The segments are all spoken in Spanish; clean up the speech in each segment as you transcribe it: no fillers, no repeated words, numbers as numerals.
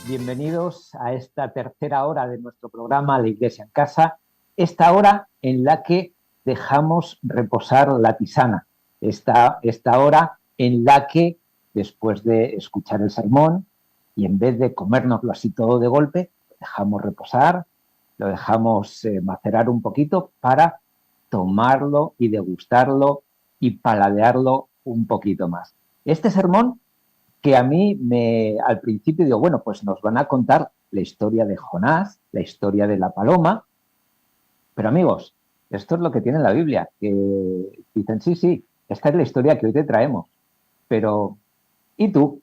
Bienvenidos a esta tercera hora de nuestro programa La Iglesia en Casa, esta hora en la que dejamos reposar la tisana, esta hora en la que, después de escuchar el sermón, y en vez de comérnoslo así todo de golpe, lo dejamos reposar, lo dejamos macerar un poquito para tomarlo y degustarlo y paladearlo un poquito más. Este sermón que a mí al principio digo, bueno, pues nos van a contar la historia de Jonás, la historia de la paloma, pero amigos, esto es lo que tiene la Biblia, que dicen, sí, esta es la historia que hoy te traemos, pero ¿y tú?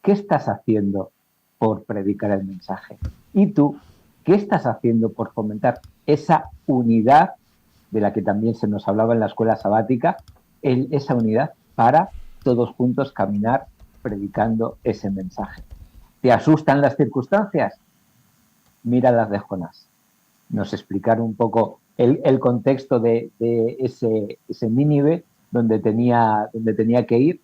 ¿Qué estás haciendo por predicar el mensaje? ¿Y tú? ¿Qué estás haciendo por fomentar esa unidad de la que también se nos hablaba en la escuela sabática, esa unidad para todos juntos caminar predicando ese mensaje? ¿Te asustan las circunstancias? Mira las de Jonás. Nos explicaron un poco el contexto de ese Nínive donde tenía que ir,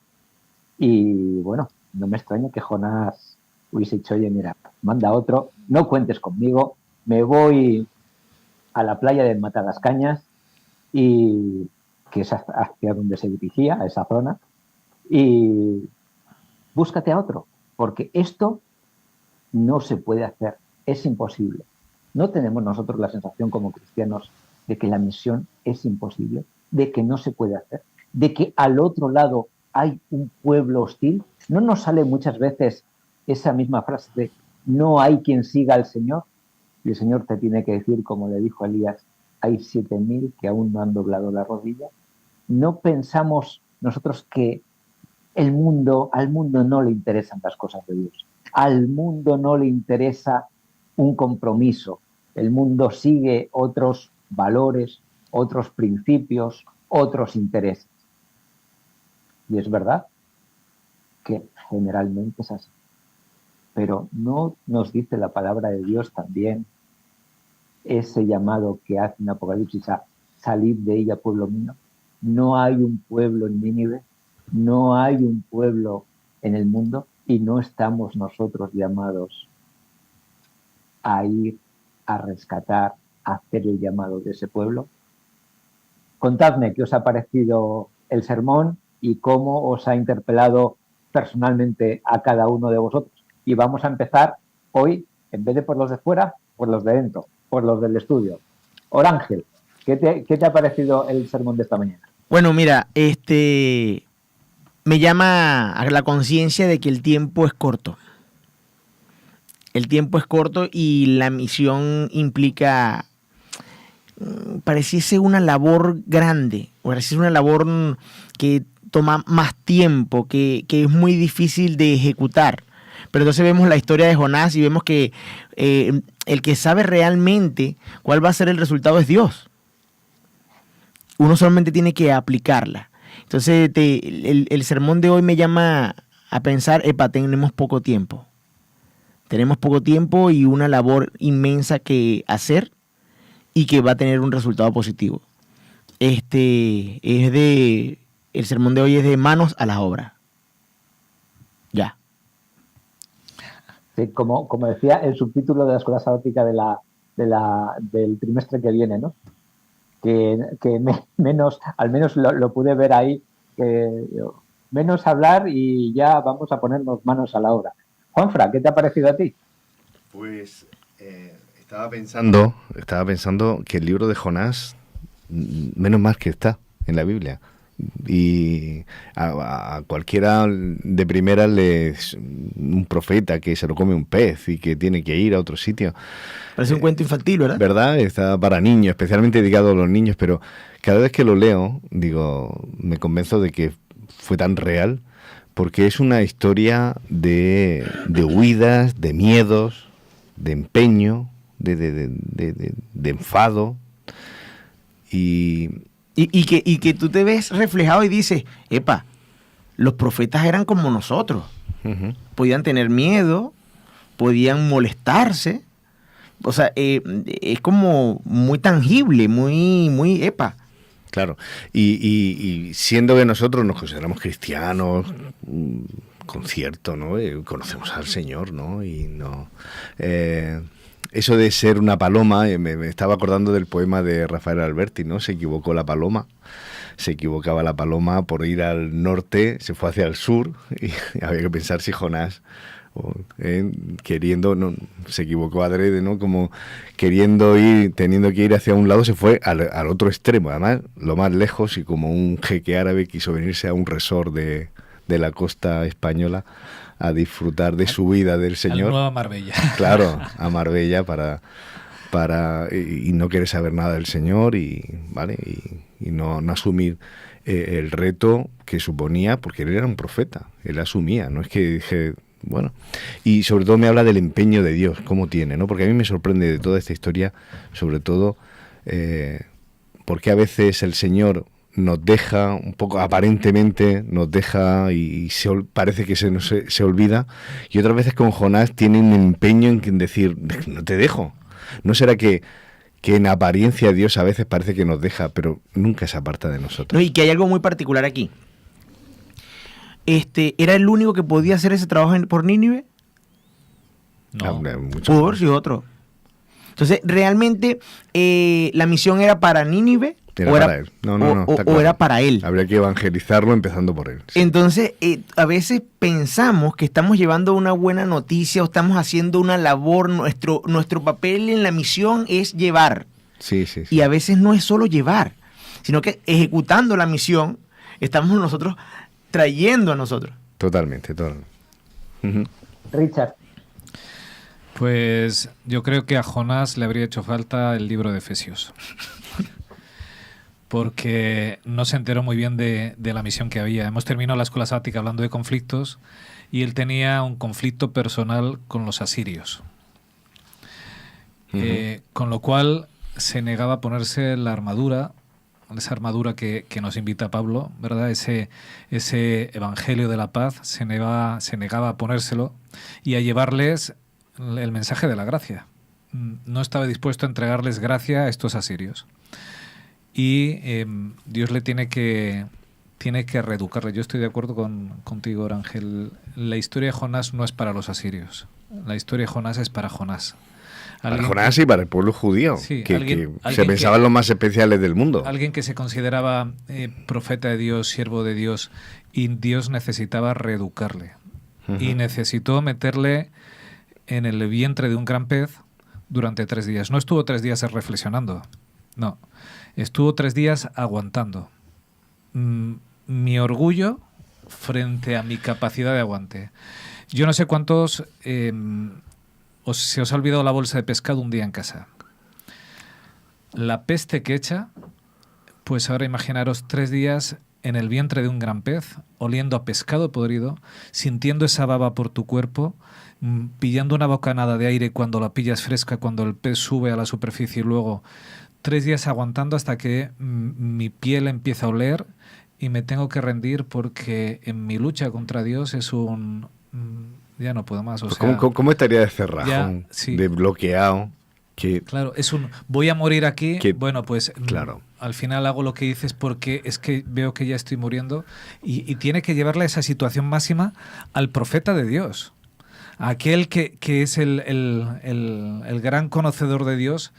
y bueno, no me extraña que Jonás hubiese dicho, oye, mira, manda otro, no cuentes conmigo, me voy a la playa de Matalascañas, y que es hacia donde se dirigía, a esa zona, y búscate a otro, porque esto no se puede hacer, es imposible. ¿No tenemos nosotros la sensación como cristianos de que la misión es imposible, de que no se puede hacer, de que al otro lado hay un pueblo hostil? ¿No nos sale muchas veces esa misma frase de no hay quien siga al Señor? Y el Señor te tiene que decir, como le dijo a Elías, hay 7.000 que aún no han doblado la rodilla. ¿No pensamos nosotros que al mundo no le interesan las cosas de Dios? Al mundo no le interesa un compromiso. El mundo sigue otros valores, otros principios, otros intereses. Y es verdad que generalmente es así. Pero ¿no nos dice la palabra de Dios también ese llamado que hace en Apocalipsis a salir de ella, pueblo mío? No hay un pueblo en Nínive, no hay un pueblo en el mundo, y no estamos nosotros llamados a ir a rescatar, a hacer el llamado de ese pueblo. Contadme qué os ha parecido el sermón y cómo os ha interpelado personalmente a cada uno de vosotros. Y vamos a empezar hoy, en vez de por los de fuera, por los de dentro, por los del estudio. Orángel, ¿qué te ha parecido el sermón de esta mañana? Bueno, mira, me llama a la conciencia de que el tiempo es corto. El tiempo es corto y la misión implica, pareciese una labor grande, pareciese una labor que toma más tiempo, que es muy difícil de ejecutar. Pero entonces vemos la historia de Jonás y vemos que el que sabe realmente cuál va a ser el resultado es Dios. Uno solamente tiene que aplicarla. Entonces el sermón de hoy me llama a pensar, tenemos poco tiempo. Tenemos poco tiempo y una labor inmensa que hacer y que va a tener un resultado positivo. El sermón de hoy es de manos a la obra. Ya. Sí, como decía el subtítulo de la escuela sabática del trimestre que viene, ¿no? Al menos lo pude ver ahí, menos hablar y ya vamos a ponernos manos a la obra. Juanfra, ¿qué te ha parecido a ti? Pues estaba pensando que el libro de Jonás, menos mal que está en la Biblia. Y a cualquiera de primera un profeta que se lo come un pez y que tiene que ir a otro sitio. Parece un cuento infantil, ¿verdad? ¿Verdad? Está para niños, especialmente dedicado a los niños, pero cada vez que lo leo, me convenzo de que fue tan real, porque es una historia de huidas, de miedos, de empeño, de enfado, y que tú te ves reflejado y dices, los profetas eran como nosotros. Uh-huh. Podían tener miedo, podían molestarse. O sea, es como muy tangible, muy. Claro, y siendo que nosotros nos consideramos cristianos, concierto, ¿no? Conocemos al Señor, ¿no? Y no... eso de ser una paloma, me estaba acordando del poema de Rafael Alberti, ¿no? Se equivocó la paloma. Se equivocaba la paloma por ir al norte, se fue hacia el sur y había que pensar si Jonás, queriendo, no, se equivocó adrede, ¿no? Como queriendo ir, teniendo que ir hacia un lado, se fue al otro extremo, además lo más lejos, y como un jeque árabe quiso venirse a un resort de la costa española a disfrutar de su vida del Señor. Al nuevo Marbella. Claro, a Marbella y no quiere saber nada del Señor ¿vale? Y no asumir el reto que suponía, porque él era un profeta, él asumía, no es que dije, bueno, y sobre todo me habla del empeño de Dios, cómo tiene, ¿no? Porque a mí me sorprende de toda esta historia, sobre todo, porque a veces el Señor nos deja un poco, aparentemente nos deja y parece que se olvida, y otras veces con Jonás tiene un empeño en decir, no te dejo. ¿No será que en apariencia Dios a veces parece que nos deja, pero nunca se aparta de nosotros? No, y que hay algo muy particular aquí. ¿Era el único que podía hacer ese trabajo por Nínive? No. Pudo haber sido otro. Entonces, ¿realmente la misión era para Nínive? Era para él. No, está claro. ¿O era para él? Habría que evangelizarlo empezando por él. Sí. Entonces, a veces pensamos que estamos llevando una buena noticia o estamos haciendo una labor. Nuestro papel en la misión es llevar. Sí. Y a veces no es solo llevar, sino que ejecutando la misión estamos nosotros trayendo a nosotros. Totalmente. Uh-huh. Richard. Pues yo creo que a Jonás le habría hecho falta el libro de Efesios. Porque no se enteró muy bien de la misión que había. Hemos terminado la escuela sabática hablando de conflictos y él tenía un conflicto personal con los asirios. Con lo cual se negaba a ponerse la armadura, esa armadura que nos invita Pablo, ¿verdad? Ese evangelio de la paz, se negaba a ponérselo y a llevarles el mensaje de la gracia. No estaba dispuesto a entregarles gracia a estos asirios. Y Dios le tiene que reeducarle. Yo estoy de acuerdo contigo, Ángel. La historia de Jonás no es para los asirios. La historia de Jonás es para Jonás. Para Jonás y para el pueblo judío, sí, que se pensaban los más especiales del mundo. Alguien que se consideraba profeta de Dios, siervo de Dios, y Dios necesitaba reeducarle. Uh-huh. Y necesitó meterle en el vientre de un gran pez durante 3 días. No estuvo 3 días reflexionando, no. Estuvo 3 días aguantando. Mi orgullo frente a mi capacidad de aguante. Yo no sé cuántos se os ha olvidado la bolsa de pescado un día en casa. La peste que echa, pues ahora imaginaros 3 días en el vientre de un gran pez, oliendo a pescado podrido, sintiendo esa baba por tu cuerpo, pillando una bocanada de aire cuando la pillas fresca, cuando el pez sube a la superficie y luego 3 días aguantando hasta que mi piel empieza a oler y me tengo que rendir porque en mi lucha contra Dios es ya no puedo más. O sea, ¿Cómo estaría de cerrajón, sí, de bloqueado? Claro, voy a morir aquí, bueno, pues claro. Al final hago lo que dices porque es que veo que ya estoy muriendo y tiene que llevarle a esa situación máxima al profeta de Dios, aquel que es el gran conocedor de Dios,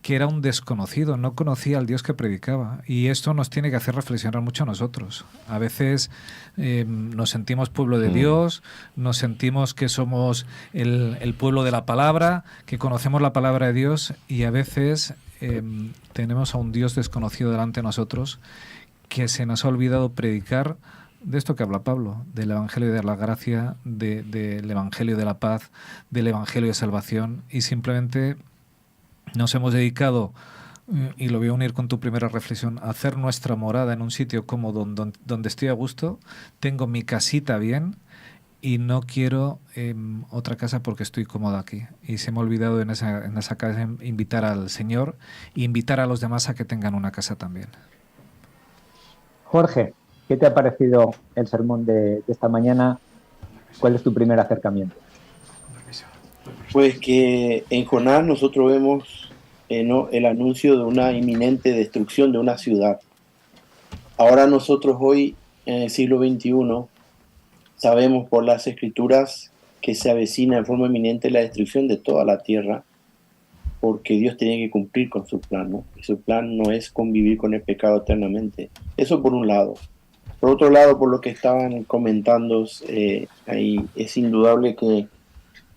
que era un desconocido, no conocía al Dios que predicaba. Y esto nos tiene que hacer reflexionar mucho a nosotros. A veces nos sentimos pueblo de Dios, nos sentimos que somos el pueblo de la palabra, que conocemos la palabra de Dios, y a veces tenemos a un Dios desconocido delante de nosotros que se nos ha olvidado predicar de esto que habla Pablo, del Evangelio de la gracia, del Evangelio de la paz, del Evangelio de salvación, y simplemente nos hemos dedicado, y lo voy a unir con tu primera reflexión, a hacer nuestra morada en un sitio cómodo donde estoy a gusto, tengo mi casita bien y no quiero otra casa porque estoy cómodo aquí. Y se me ha olvidado en esa casa invitar al Señor e invitar a los demás a que tengan una casa también. Jorge, ¿qué te ha parecido el sermón de esta mañana? ¿Cuál es tu primer acercamiento? Pues que en Jonás nosotros vemos el anuncio de una inminente destrucción de una ciudad. Ahora nosotros hoy, en el siglo XXI, Sabemos por las Escrituras que se avecina en forma inminente la destrucción de toda la tierra, porque Dios tenía que cumplir con su plan, ¿no? Y su plan no es convivir con el pecado eternamente. Eso por un lado. Por otro lado, por lo que estaban comentando, ahí es indudable que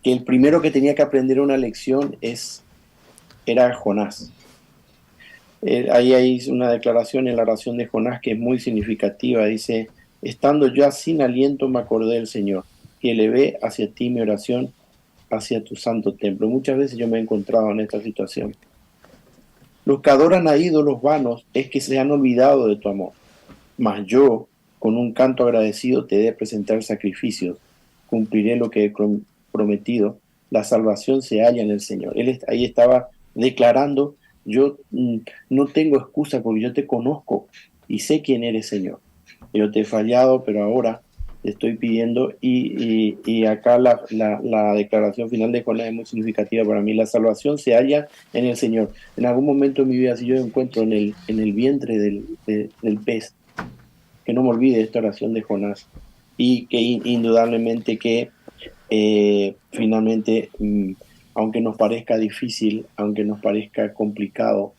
el primero que tenía que aprender una lección era Jonás. Ahí hay una declaración en la oración de Jonás que es muy significativa. Dice: estando ya sin aliento me acordé del Señor y elevé hacia ti mi oración, hacia tu santo templo. Muchas veces yo me he encontrado en esta situación. Los que adoran a ídolos vanos es que se han olvidado de tu amor. Mas yo, con un canto agradecido, te he de presentar sacrificios. Cumpliré lo que he prometido. La salvación se halla en el Señor. Él ahí estaba declarando: yo no tengo excusa porque yo te conozco y sé quién eres, Señor. Yo te he fallado, pero ahora te estoy pidiendo. Y acá la declaración final de Jonás es muy significativa para mí. La salvación se halla en el Señor. En algún momento de mi vida, si yo me encuentro en el vientre del pez, que no me olvide esta oración de Jonás, y que indudablemente que finalmente, aunque nos parezca difícil, aunque nos parezca complicado,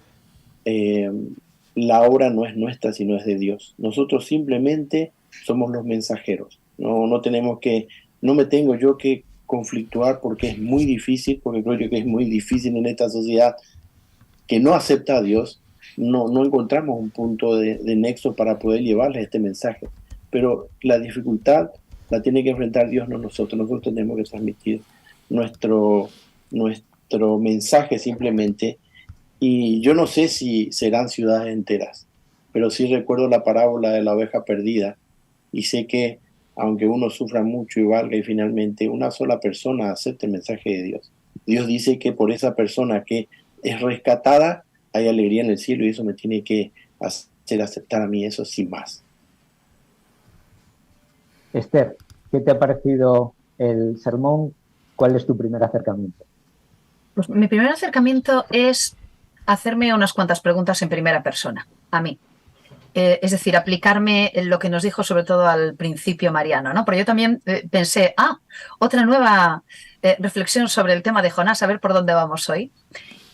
la obra no es nuestra, sino es de Dios. Nosotros simplemente somos los mensajeros. No tenemos que, no me tengo yo que conflictuar porque es muy difícil, porque creo yo que es muy difícil en esta sociedad que no acepta a Dios. No encontramos un punto de nexo para poder llevarles este mensaje. Pero la dificultad la tiene que enfrentar Dios, no nosotros. Nosotros tenemos que transmitir nuestro mensaje simplemente. Y yo no sé si serán ciudades enteras, pero sí recuerdo la parábola de la oveja perdida, y sé que aunque uno sufra mucho y valga, y finalmente una sola persona acepte el mensaje de Dios, Dios dice que por esa persona que es rescatada hay alegría en el cielo, y eso me tiene que hacer aceptar a mí eso sin más. Esther, ¿qué te ha parecido el sermón? ¿Cuál es tu primer acercamiento? Pues mi primer acercamiento es hacerme unas cuantas preguntas en primera persona, a mí. Es decir, aplicarme en lo que nos dijo sobre todo al principio Mariano, ¿no? Pero yo también pensé, otra nueva reflexión sobre el tema de Jonás, a ver por dónde vamos hoy.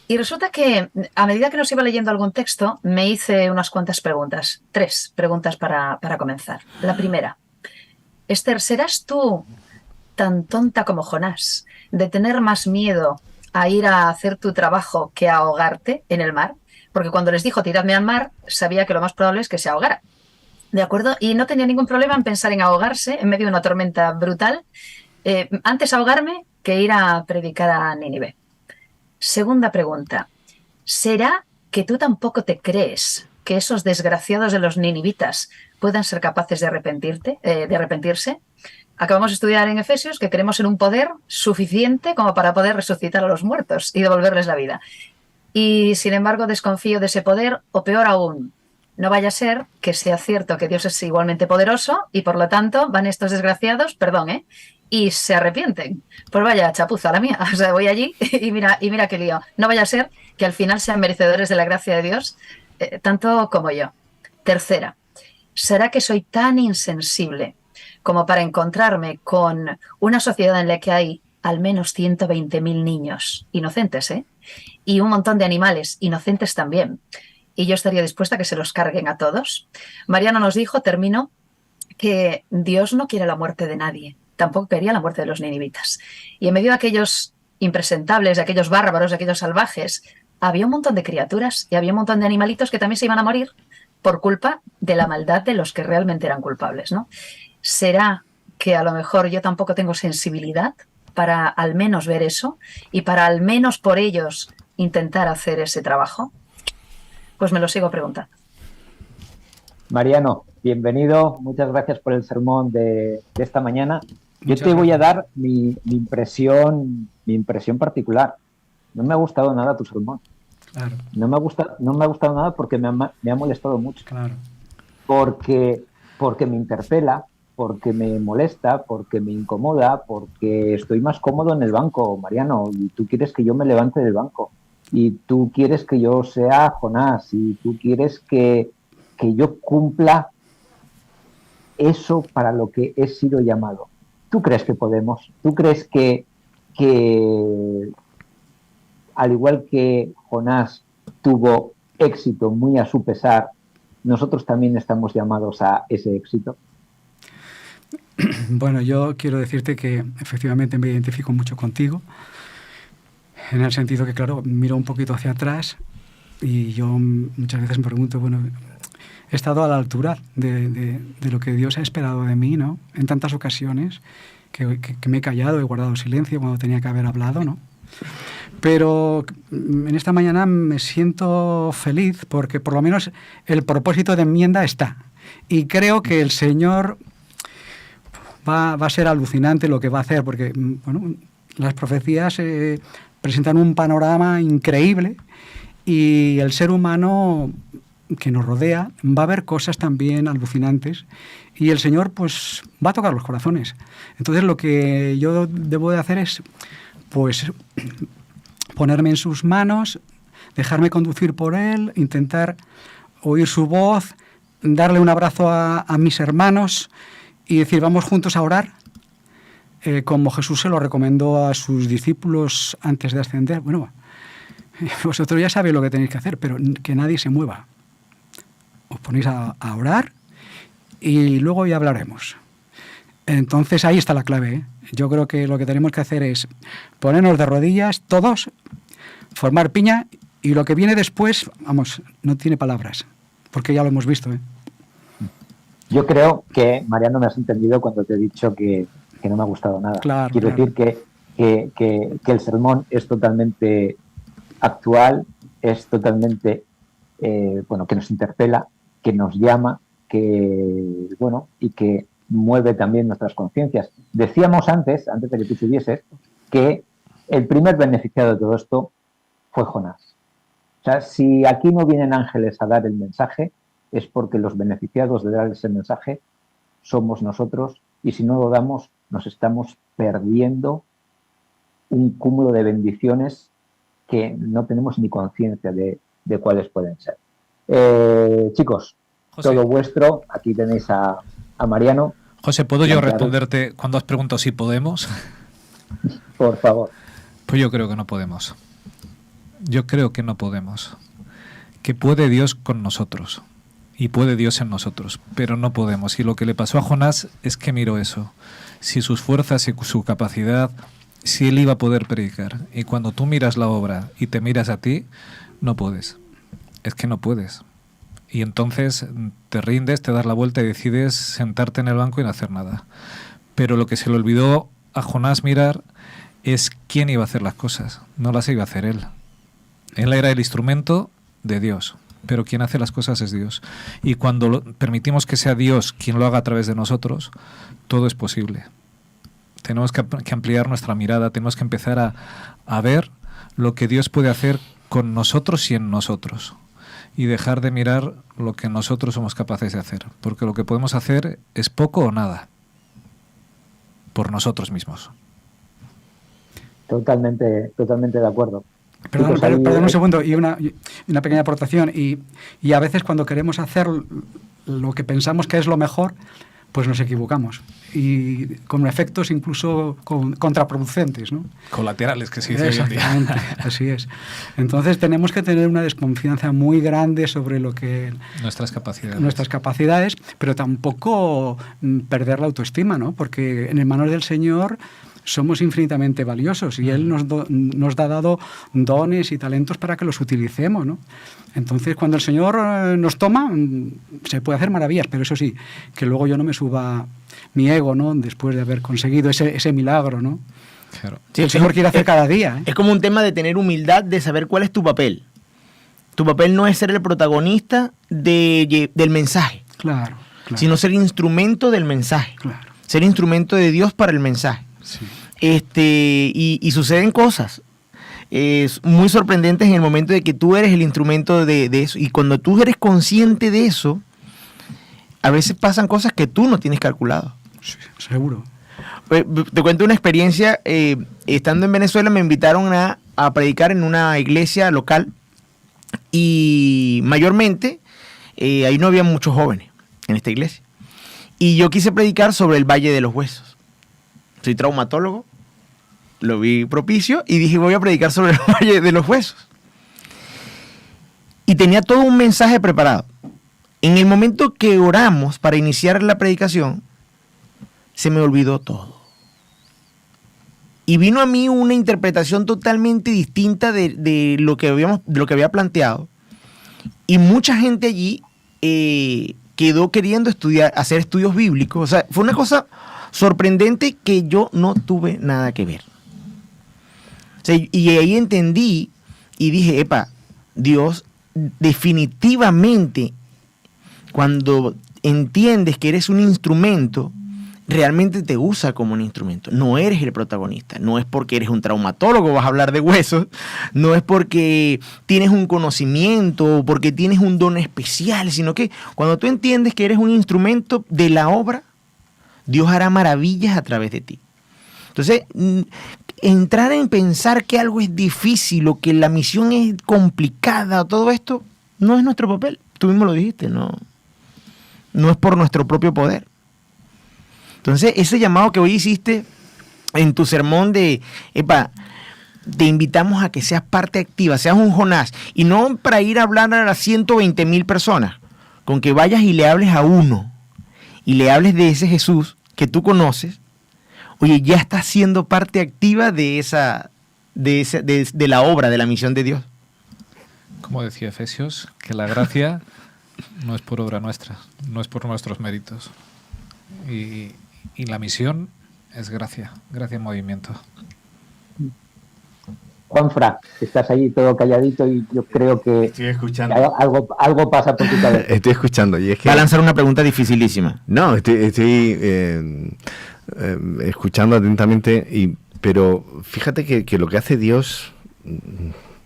Y resulta que a medida que nos iba leyendo algún texto, me hice unas cuantas preguntas, 3 preguntas para comenzar. La primera: Esther, ¿serás tú tan tonta como Jonás de tener más miedo a ir a hacer tu trabajo que a ahogarte en el mar? Porque cuando les dijo tiradme al mar, sabía que lo más probable es que se ahogara. ¿De acuerdo? Y no tenía ningún problema en pensar en ahogarse en medio de una tormenta brutal. Antes ahogarme que ir a predicar a Nínive. Segunda pregunta: ¿será que tú tampoco te crees que esos desgraciados de los ninivitas puedan ser capaces de arrepentirse? Acabamos de estudiar en Efesios que creemos en un poder suficiente como para poder resucitar a los muertos y devolverles la vida. Y sin embargo desconfío de ese poder, o peor aún, no vaya a ser que sea cierto que Dios es igualmente poderoso y por lo tanto van estos desgraciados, y se arrepienten. Pues vaya chapuza la mía, o sea, voy allí y mira qué lío. No vaya a ser que al final sean merecedores de la gracia de Dios, tanto como yo. Tercera: ¿será que soy tan insensible como para encontrarme con una sociedad en la que hay al menos 120.000 niños inocentes, y un montón de animales inocentes también, y yo estaría dispuesta a que se los carguen a todos? Mariano nos dijo, termino, que Dios no quiere la muerte de nadie, tampoco quería la muerte de los ninivitas. Y en medio de aquellos impresentables, de aquellos bárbaros, de aquellos salvajes, había un montón de criaturas y había un montón de animalitos que también se iban a morir por culpa de la maldad de los que realmente eran culpables, ¿no? ¿Será que a lo mejor yo tampoco tengo sensibilidad para al menos ver eso y para al menos por ellos intentar hacer ese trabajo? Pues me lo sigo preguntando. Mariano, bienvenido. Muchas gracias por el sermón de esta mañana. Yo te voy a dar mi impresión particular. No me ha gustado nada tu sermón. Claro. No me ha gustado nada porque me ha molestado mucho. Claro. Porque me interpela, porque me molesta, porque me incomoda, porque estoy más cómodo en el banco, Mariano, y tú quieres que yo me levante del banco, y tú quieres que yo sea Jonás, y tú quieres que yo cumpla eso para lo que he sido llamado. ¿Tú crees que podemos? ¿Tú crees que al igual que Jonás tuvo éxito muy a su pesar, nosotros también estamos llamados a ese éxito? Bueno, yo quiero decirte que efectivamente me identifico mucho contigo, en el sentido que, claro, miro un poquito hacia atrás y yo muchas veces me pregunto, bueno, he estado a la altura de lo que Dios ha esperado de mí, ¿no? En tantas ocasiones que me he callado, he guardado silencio cuando tenía que haber hablado, ¿no? Pero en esta mañana me siento feliz porque por lo menos el propósito de enmienda está. Y creo que el Señor va a ser alucinante lo que va a hacer, porque bueno, las profecías presentan un panorama increíble y el ser humano que nos rodea va a ver cosas también alucinantes y el Señor pues va a tocar los corazones. Entonces lo que yo debo de hacer es pues ponerme en sus manos, dejarme conducir por Él, intentar oír su voz, darle un abrazo a mis hermanos y decir, vamos juntos a orar, como Jesús se lo recomendó a sus discípulos antes de ascender. Bueno, vosotros ya sabéis lo que tenéis que hacer, pero que nadie se mueva. Os ponéis a orar y luego ya hablaremos. Entonces ahí está la clave, ¿eh? Yo creo que lo que tenemos que hacer es ponernos de rodillas todos, formar piña y lo que viene después, vamos, no tiene palabras, porque ya lo hemos visto, ¿eh? Yo creo que, Mariano, me has entendido cuando te he dicho que no me ha gustado nada. Claro, Quiero decir que el sermón es totalmente actual, es totalmente, que nos interpela, que nos llama, y que mueve también nuestras conciencias. Decíamos antes de que tú subieses, que el primer beneficiado de todo esto fue Jonás. O sea, si aquí no vienen ángeles a dar el mensaje, es porque los beneficiados de dar ese mensaje somos nosotros, y si no lo damos, nos estamos perdiendo un cúmulo de bendiciones que no tenemos ni conciencia de cuáles pueden ser. Chicos, José, todo vuestro. Aquí tenéis a Mariano. José, ¿puedo yo responderte cuando has preguntado si podemos? Por favor. Pues yo creo que no podemos. Yo creo que no podemos. Que puede Dios con nosotros. Y puede Dios en nosotros, pero no podemos. Y lo que le pasó a Jonás es que miró eso. Si sus fuerzas y su capacidad, si él iba a poder predicar. Y cuando tú miras la obra y te miras a ti, no puedes. Es que no puedes. Y entonces te rindes, te das la vuelta y decides sentarte en el banco y no hacer nada. Pero lo que se le olvidó a Jonás mirar es quién iba a hacer las cosas. No las iba a hacer él. Él era el instrumento de Dios. Pero quien hace las cosas es Dios. Y cuando permitimos que sea Dios quien lo haga a través de nosotros, todo es posible. Tenemos que ampliar nuestra mirada, tenemos que empezar a ver lo que Dios puede hacer con nosotros y en nosotros. Y dejar de mirar lo que nosotros somos capaces de hacer. Porque lo que podemos hacer es poco o nada. Por nosotros mismos. Totalmente de acuerdo. Perdón un segundo y una pequeña aportación. Y a veces cuando queremos hacer lo que pensamos que es lo mejor, pues nos equivocamos. Y con efectos incluso contraproducentes, ¿no? Colaterales, que se dice hoy en día. Exactamente, así es. Entonces tenemos que tener una desconfianza muy grande sobre lo que... Nuestras capacidades, pero tampoco perder la autoestima, ¿no? Porque en el manos del Señor somos infinitamente valiosos y Él nos ha dado dones y talentos para que los utilicemos, ¿no? Entonces, cuando el Señor nos toma, se puede hacer maravillas, pero eso sí, que luego yo no me suba mi ego, ¿no? Después de haber conseguido ese milagro, ¿no? Claro. Sí, el Señor quiere hacer cada día, ¿eh? Es como un tema de tener humildad, de saber cuál es tu papel. Tu papel no es ser el protagonista del mensaje, claro, sino ser instrumento del mensaje. Claro. Ser instrumento de Dios para el mensaje. Sí. Y suceden cosas muy sorprendentes en el momento de que tú eres el instrumento de eso. Y cuando tú eres consciente de eso, a veces pasan cosas que tú no tienes calculado. Sí, seguro. Te cuento una experiencia. Estando en Venezuela me invitaron a predicar en una iglesia local y mayormente ahí no había muchos jóvenes en esta iglesia. Y yo quise predicar sobre el Valle de los Huesos. Soy traumatólogo, lo vi propicio y dije, voy a predicar sobre el Valle de los Huesos. Y tenía todo un mensaje preparado. En el momento que oramos para iniciar la predicación, se me olvidó todo. Y vino a mí una interpretación totalmente distinta de lo que había planteado. Y mucha gente allí quedó queriendo hacer estudios bíblicos. O sea, fue una cosa sorprendente que yo no tuve nada que ver. O sea, y ahí entendí y dije, epa, Dios definitivamente, cuando entiendes que eres un instrumento, realmente te usa como un instrumento. No eres el protagonista. No es porque eres un traumatólogo vas a hablar de huesos. No es porque tienes un conocimiento o porque tienes un don especial, sino que cuando tú entiendes que eres un instrumento de la obra, Dios hará maravillas a través de ti. Entonces, entrar en pensar que algo es difícil o que la misión es complicada, todo esto, no es nuestro papel. Tú mismo lo dijiste, no es por nuestro propio poder. Entonces, ese llamado que hoy hiciste en tu sermón de, te invitamos a que seas parte activa, seas un Jonás, y no para ir a hablar a las 120,000 personas, con que vayas y le hables a uno, y le hables de ese Jesús que tú conoces, oye, ya estás siendo parte activa de la obra, de la misión de Dios. Como decía Efesios, que la gracia no es por obra nuestra, no es por nuestros méritos. Y la misión es gracia en movimiento. Juanfra, estás allí todo calladito y yo creo que estoy escuchando. Algo pasa por tu cabeza. Estoy escuchando. Y es que va a lanzar una pregunta dificilísima. No, estoy escuchando atentamente, pero fíjate que lo que hace Dios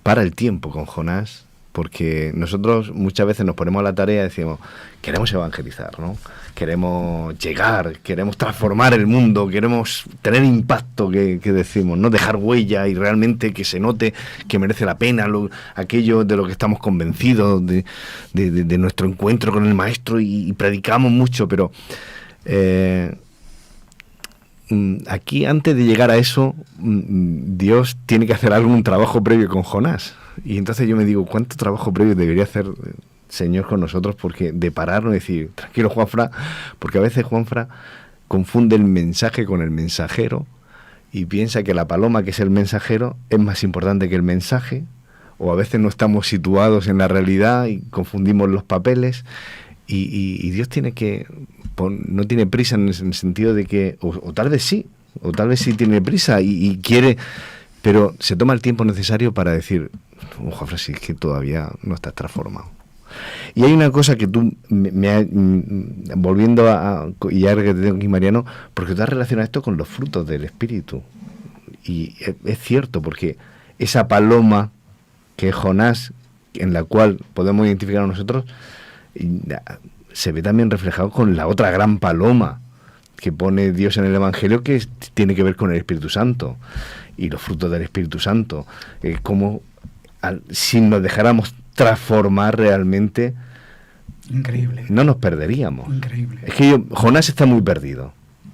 para el tiempo con Jonás, porque nosotros muchas veces nos ponemos a la tarea y decimos, queremos evangelizar, ¿no? Queremos llegar, queremos transformar el mundo, queremos tener impacto, que decimos, ¿no? Dejar huella y realmente que se note que merece la pena aquello de lo que estamos convencidos, de nuestro encuentro con el Maestro, y predicamos mucho, pero aquí, antes de llegar a eso, Dios tiene que hacer un trabajo previo con Jonás. Y entonces yo me digo, ¿cuánto trabajo previo debería hacer Señor con nosotros? Porque de pararnos y decir, tranquilo Juanfra, porque a veces Juanfra confunde el mensaje con el mensajero y piensa que la paloma, que es el mensajero, es más importante que el mensaje, o a veces no estamos situados en la realidad y confundimos los papeles, y Dios no tiene prisa en el sentido de que, o tal vez sí tiene prisa y quiere, pero se toma el tiempo necesario para decir, Juanfra, si es que todavía no estás transformado. Y hay una cosa que tú volviendo y ya que te tengo aquí, Mariano, porque tú has relacionado esto con los frutos del Espíritu, y es cierto, porque esa paloma que es Jonás, en la cual podemos identificar a nosotros, se ve también reflejado con la otra gran paloma que pone Dios en el Evangelio, que tiene que ver con el Espíritu Santo y los frutos del Espíritu Santo, como si nos dejáramos transformar realmente, increíble, no nos perderíamos. Increíble. Es que Jonás está muy perdido,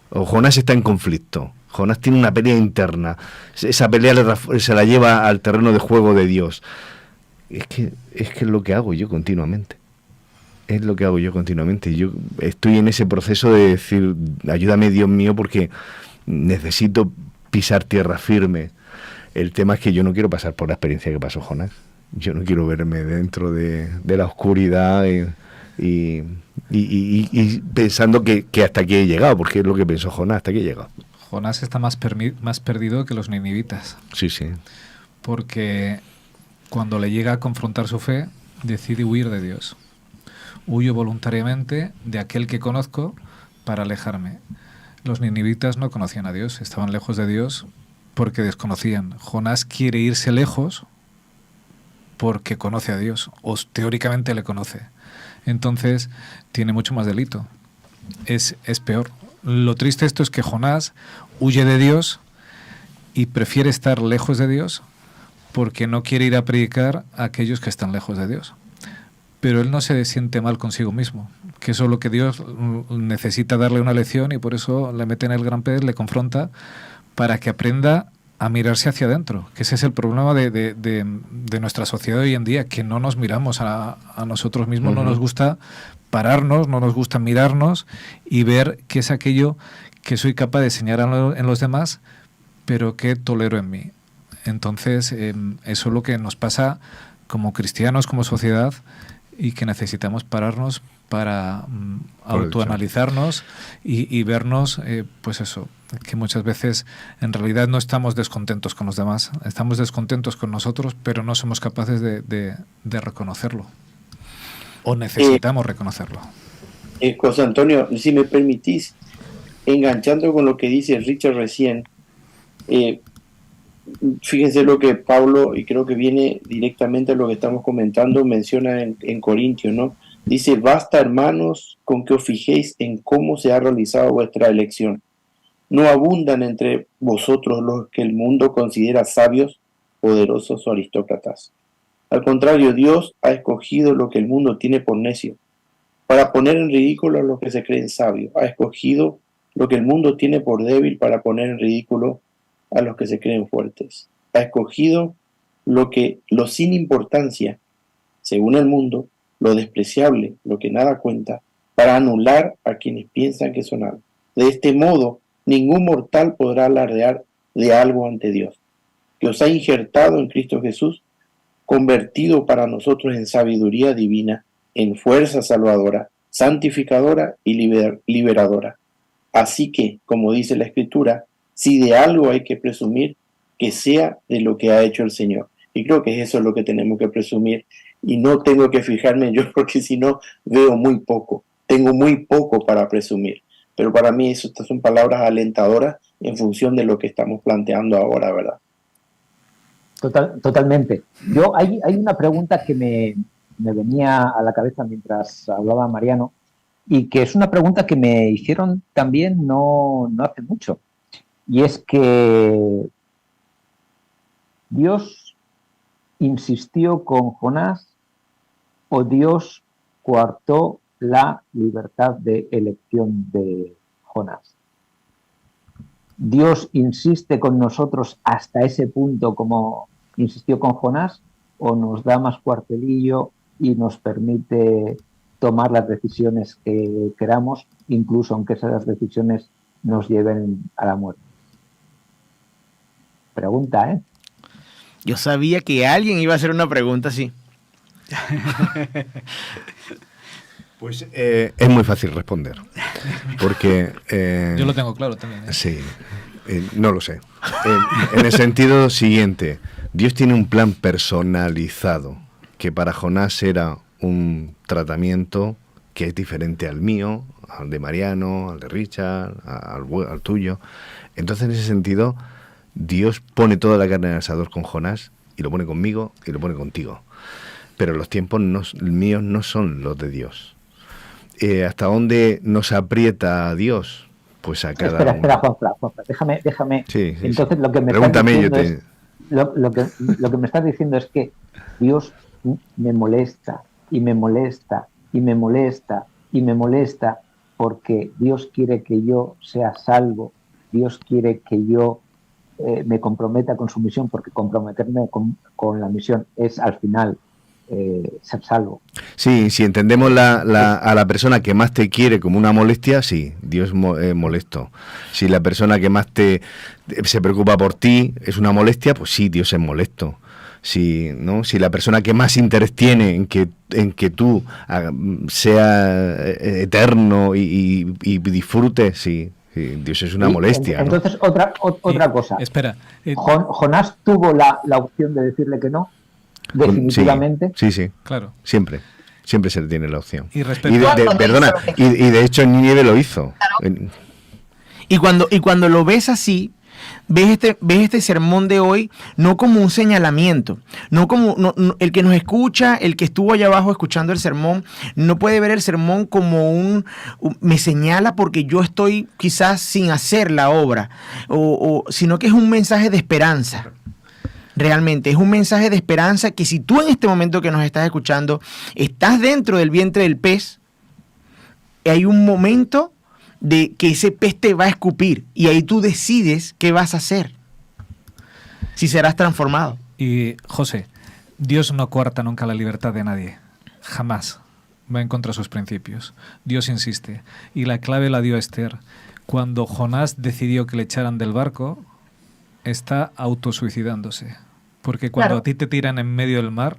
o Jonás está en conflicto, Jonás tiene una pelea interna, esa pelea se la lleva al terreno de juego de Dios. Es que es lo que hago yo continuamente. Es lo que hago yo continuamente. Yo estoy en ese proceso de decir, ayúdame Dios mío, porque necesito pisar tierra firme. El tema es que yo no quiero pasar por la experiencia que pasó Jonás. Yo no quiero verme dentro de la oscuridad y pensando que hasta aquí he llegado, porque es lo que pensó Jonás, hasta aquí he llegado. Jonás está más perdido que los ninivitas. Sí, sí. Porque cuando le llega a confrontar su fe, decide huir de Dios. Huyo voluntariamente de aquel que conozco para alejarme. Los ninivitas no conocían a Dios, estaban lejos de Dios porque desconocían. Jonás quiere irse lejos porque conoce a Dios, o teóricamente le conoce. Entonces tiene mucho más delito. Es peor. Lo triste esto es que Jonás huye de Dios y prefiere estar lejos de Dios porque no quiere ir a predicar a aquellos que están lejos de Dios. Pero él no se siente mal consigo mismo. que eso es lo que Dios necesita darle una lección, y por eso le mete en el gran pez, le confronta, para que aprenda a mirarse hacia adentro, que ese es el problema de nuestra sociedad hoy en día, que no nos miramos a nosotros mismos, no nos gusta pararnos, no nos gusta mirarnos y ver qué es aquello que soy capaz de señalar en los demás, pero que tolero en mí. Entonces, eso es lo que nos pasa como cristianos, como sociedad, y que necesitamos pararnos para autoanalizarnos y vernos, pues eso, que muchas veces en realidad no estamos descontentos con los demás, estamos descontentos con nosotros, pero no somos capaces de reconocerlo, o necesitamos reconocerlo. José Antonio, si me permitís, enganchando con lo que dice Richard recién, fíjense lo que Pablo, y creo que viene directamente a lo que estamos comentando, menciona en Corintios, ¿no? Dice: basta, hermanos, con que os fijéis en cómo se ha realizado vuestra elección. No abundan entre vosotros los que el mundo considera sabios, poderosos o aristócratas. Al contrario, Dios ha escogido lo que el mundo tiene por necio, para poner en ridículo a los que se creen sabios. Ha escogido lo que el mundo tiene por débil, para poner en ridículo a los que se creen fuertes. Ha escogido lo sin importancia, según el mundo, lo despreciable, lo que nada cuenta, para anular a quienes piensan que son algo. De este modo, ningún mortal podrá alardear de algo ante Dios, que os ha injertado en Cristo Jesús, convertido para nosotros en sabiduría divina, en fuerza salvadora, santificadora y liberadora. Así que, como dice la Escritura, si de algo hay que presumir, que sea de lo que ha hecho el Señor. Y creo que eso es lo que tenemos que presumir, y no tengo que fijarme yo, porque si no veo muy poco, tengo muy poco para presumir. Pero para mí estas son palabras alentadoras en función de lo que estamos planteando ahora, ¿verdad? Totalmente. Hay una pregunta que me venía a la cabeza mientras hablaba Mariano, y que es una pregunta que me hicieron también no hace mucho. Y es que ¿Dios insistió con Jonás o Dios coartó la libertad de elección de Jonás? ¿Dios insiste con nosotros hasta ese punto como insistió con Jonás, o nos da más cuartelillo y nos permite tomar las decisiones que queramos, incluso aunque esas decisiones nos lleven a la muerte? Pregunta, ¿eh? Yo sabía que alguien iba a hacer una pregunta así. Pues es muy fácil responder, porque... yo lo tengo claro también, ¿eh? Sí, no lo sé. En el sentido siguiente, Dios tiene un plan personalizado, que para Jonás era un tratamiento que es diferente al mío, al de Mariano, al de Richard, al tuyo. Entonces, en ese sentido, Dios pone toda la carne en el asador con Jonás, y lo pone conmigo, y lo pone contigo. Pero los tiempos míos no son los de Dios. ¿Hasta dónde nos aprieta Dios? Pues a cada uno. Espera, Juanfran, déjame. Sí, Entonces, sí. Lo que me Pregúntame, estás diciendo lo que me estás diciendo es que Dios me molesta, y me molesta, y me molesta, y me molesta, porque Dios quiere que yo sea salvo. Dios quiere que yo me comprometa con su misión, porque comprometerme con la misión es al final ser salvo. Sí, si entendemos a la persona que más te quiere como una molestia, sí, Dios es molesto. Si la persona que más se preocupa por ti es una molestia, pues sí, Dios es molesto. Si la persona que más interés tiene en que tú sea eterno y disfrutes, sí, Dios es una molestia. Entonces, ¿no? otra cosa. Espera. Jonás tuvo la opción de decirle que no, definitivamente. Sí. Claro. Siempre se le tiene la opción. Y de hecho Nínive lo hizo. Claro. Y cuando lo ves así, ves este sermón de hoy no como un señalamiento, no como el que nos escucha, el que estuvo allá abajo escuchando el sermón, no puede ver el sermón como me señala porque yo estoy quizás sin hacer la obra, sino que es un mensaje de esperanza. Realmente es un mensaje de esperanza, que si tú en este momento que nos estás escuchando estás dentro del vientre del pez, hay un momento de que ese pez te va a escupir y ahí tú decides qué vas a hacer, si serás transformado. Y José, Dios no coarta nunca la libertad de nadie, jamás va en contra de sus principios. Dios insiste, y la clave la dio Esther. Cuando Jonás decidió que le echaran del barco, está autosuicidándose, porque cuando a ti te tiran en medio del mar,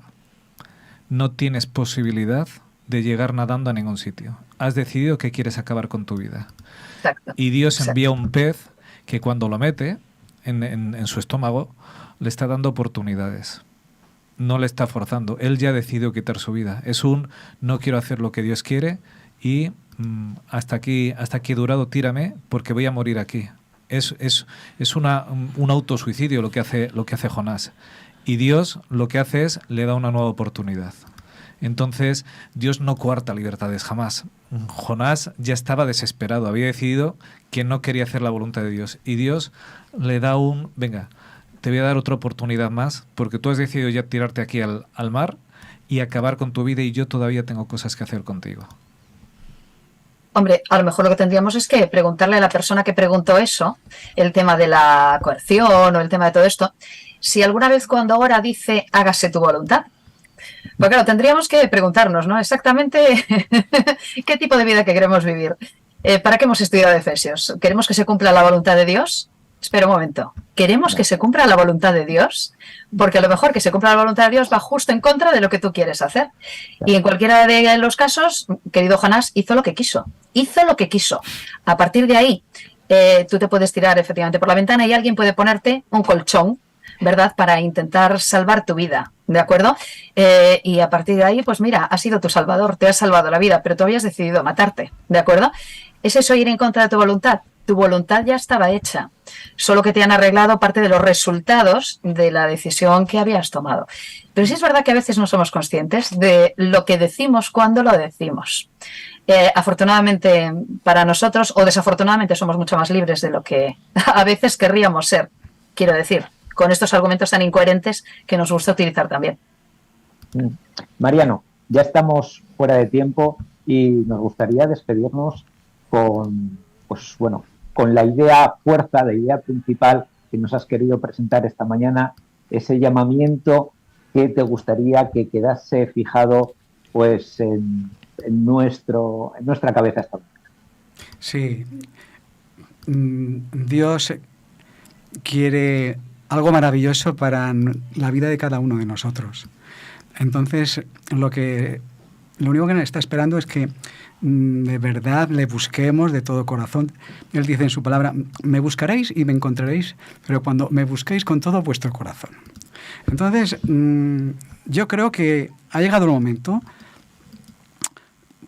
no tienes posibilidad de llegar nadando a ningún sitio. Has decidido que quieres acabar con tu vida. Exacto. Y Dios envía un pez que cuando lo mete en su estómago, le está dando oportunidades. No le está forzando. Él ya ha decidido quitar su vida. Es un no quiero hacer lo que Dios quiere y hasta aquí he durado, tírame porque voy a morir aquí. Es un autosuicidio lo que hace Jonás. Y Dios lo que hace es le da una nueva oportunidad. Entonces, Dios no coarta libertades jamás. Jonás ya estaba desesperado, había decidido que no quería hacer la voluntad de Dios. Y Dios le da venga, te voy a dar otra oportunidad más, porque tú has decidido ya tirarte aquí al mar y acabar con tu vida y yo todavía tengo cosas que hacer contigo. Hombre, a lo mejor lo que tendríamos es que preguntarle a la persona que preguntó eso, el tema de la coerción o el tema de todo esto, si alguna vez cuando ora dice hágase tu voluntad. Pues claro, tendríamos que preguntarnos, ¿no? Exactamente qué tipo de vida que queremos vivir. ¿Para qué hemos estudiado Efesios? ¿Queremos que se cumpla la voluntad de Dios? Espera un momento. ¿Queremos que se cumpla la voluntad de Dios? Porque a lo mejor que se cumpla la voluntad de Dios va justo en contra de lo que tú quieres hacer. Y en cualquiera de los casos, querido Jonás, hizo lo que quiso. Hizo lo que quiso. A partir de ahí, tú te puedes tirar efectivamente por la ventana y alguien puede ponerte un colchón, ¿verdad?, para intentar salvar tu vida, ¿de acuerdo? Y a partir de ahí, pues mira, has sido tu salvador, te has salvado la vida, pero tú habías decidido matarte, ¿de acuerdo? ¿Es eso ir en contra de tu voluntad? Tu voluntad ya estaba hecha, solo que te han arreglado parte de los resultados de la decisión que habías tomado. Pero sí es verdad que a veces no somos conscientes de lo que decimos cuando lo decimos. Afortunadamente para nosotros, o desafortunadamente, somos mucho más libres de lo que a veces querríamos ser, quiero decir, con estos argumentos tan incoherentes que nos gusta utilizar también. Mariano, ya estamos fuera de tiempo y nos gustaría despedirnos con la idea fuerza, la idea principal que nos has querido presentar esta mañana, ese llamamiento que te gustaría que quedase fijado pues en nuestra cabeza esta mañana. Sí, Dios quiere algo maravilloso para la vida de cada uno de nosotros. Entonces, lo único que está esperando es que de verdad le busquemos de todo corazón. Él dice en su palabra, me buscaréis y me encontraréis, pero cuando me busquéis con todo vuestro corazón. Entonces, yo creo que ha llegado el momento,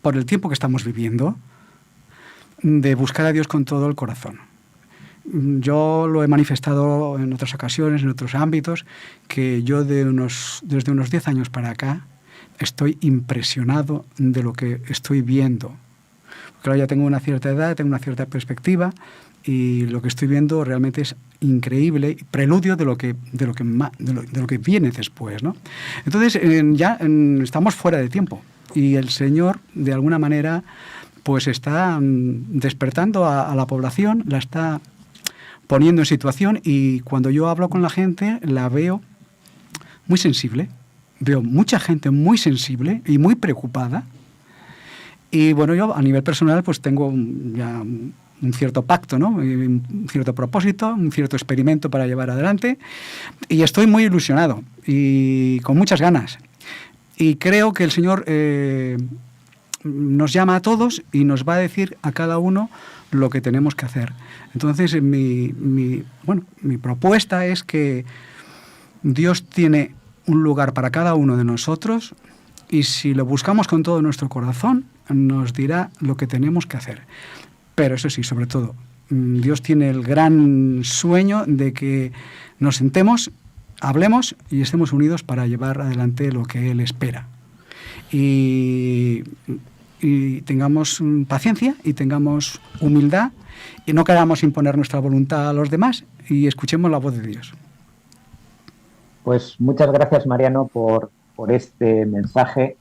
por el tiempo que estamos viviendo, de buscar a Dios con todo el corazón. Yo lo he manifestado en otras ocasiones, en otros ámbitos, que yo desde unos 10 años para acá estoy impresionado de lo que estoy viendo. Claro, ya tengo una cierta edad, tengo una cierta perspectiva y lo que estoy viendo realmente es increíble, preludio de lo que viene después, ¿no? Entonces estamos fuera de tiempo y el Señor de alguna manera pues está despertando a la población, la está poniendo en situación y cuando yo hablo con la gente la veo muy sensible. Veo mucha gente muy sensible y muy preocupada. Y bueno, yo a nivel personal pues tengo ya un cierto pacto, ¿no? Un cierto propósito, un cierto experimento para llevar adelante. Y estoy muy ilusionado y con muchas ganas. Y creo que el Señor nos llama a todos y nos va a decir a cada uno lo que tenemos que hacer. Entonces, mi propuesta es que Dios tiene un lugar para cada uno de nosotros y si lo buscamos con todo nuestro corazón, nos dirá lo que tenemos que hacer. Pero eso sí, sobre todo, Dios tiene el gran sueño de que nos sentemos, hablemos y estemos unidos para llevar adelante lo que Él espera. Y tengamos paciencia y tengamos humildad y no queramos imponer nuestra voluntad a los demás y escuchemos la voz de Dios. Pues muchas gracias, Mariano, por este mensaje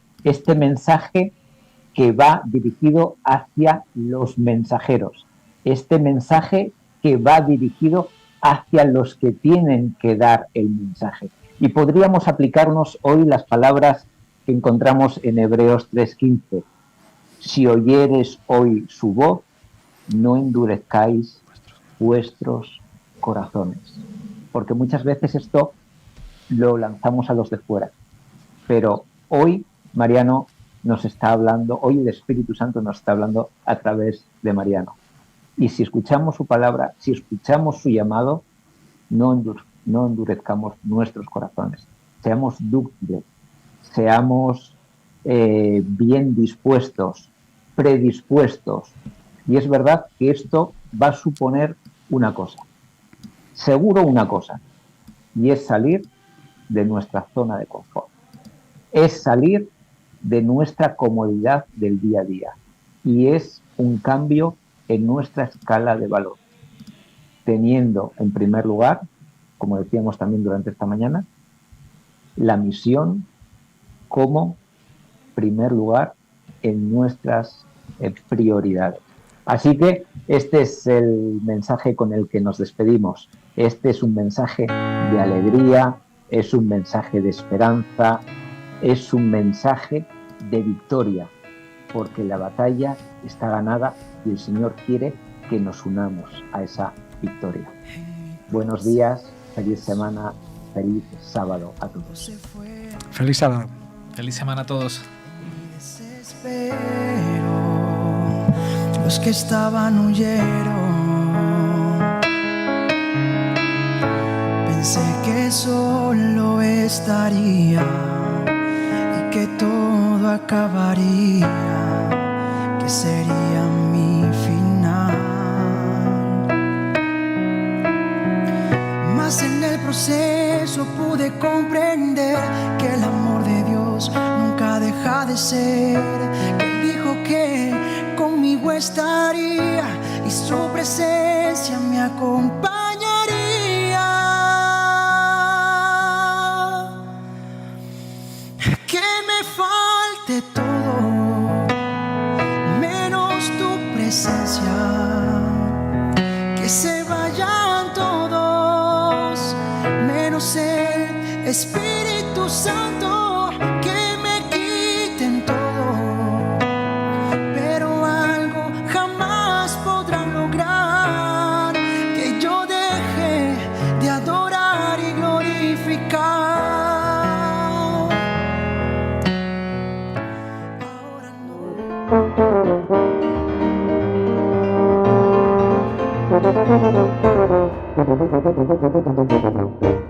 que va dirigido hacia los mensajeros. Este mensaje que va dirigido hacia los que tienen que dar el mensaje. Y podríamos aplicarnos hoy las palabras que encontramos en Hebreos 3:15. Si oyeres hoy su voz, no endurezcáis vuestros corazones. Porque muchas veces esto lo lanzamos a los de fuera. Pero hoy Mariano nos está hablando, hoy el Espíritu Santo nos está hablando a través de Mariano. Y si escuchamos su palabra, si escuchamos su llamado, no endurezcamos nuestros corazones. Seamos dúctiles, seamos bien dispuestos, predispuestos. Y es verdad que esto va a suponer una cosa, seguro una cosa, y es salir de nuestra zona de confort. Es salir de nuestra comodidad del día a día. Y es un cambio en nuestra escala de valor, teniendo en primer lugar, como decíamos también durante esta mañana, la misión como primer lugar en nuestras prioridades. Así que este es el mensaje con el que nos despedimos. Este es un mensaje de alegría, es un mensaje de esperanza, es un mensaje de victoria, porque la batalla está ganada y el Señor quiere que nos unamos a esa victoria. Buenos días, feliz semana, feliz sábado a todos. Feliz sábado. Feliz semana a todos. Los que estaban huyeron. Pensé que solo estaría y que todo acabaría, que sería mi final. Mas en el proceso pude comprender que el amor de Dios nunca deja de ser, que Él dijo que conmigo estaría y su presencia me acompañaría. Que me falte todo, menos tu presencia, que se vayan todos, menos el Espíritu Santo, que me quiten todo, pero algo jamás podrán lograr, que yo deje de adorar y glorificar. Ahora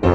no.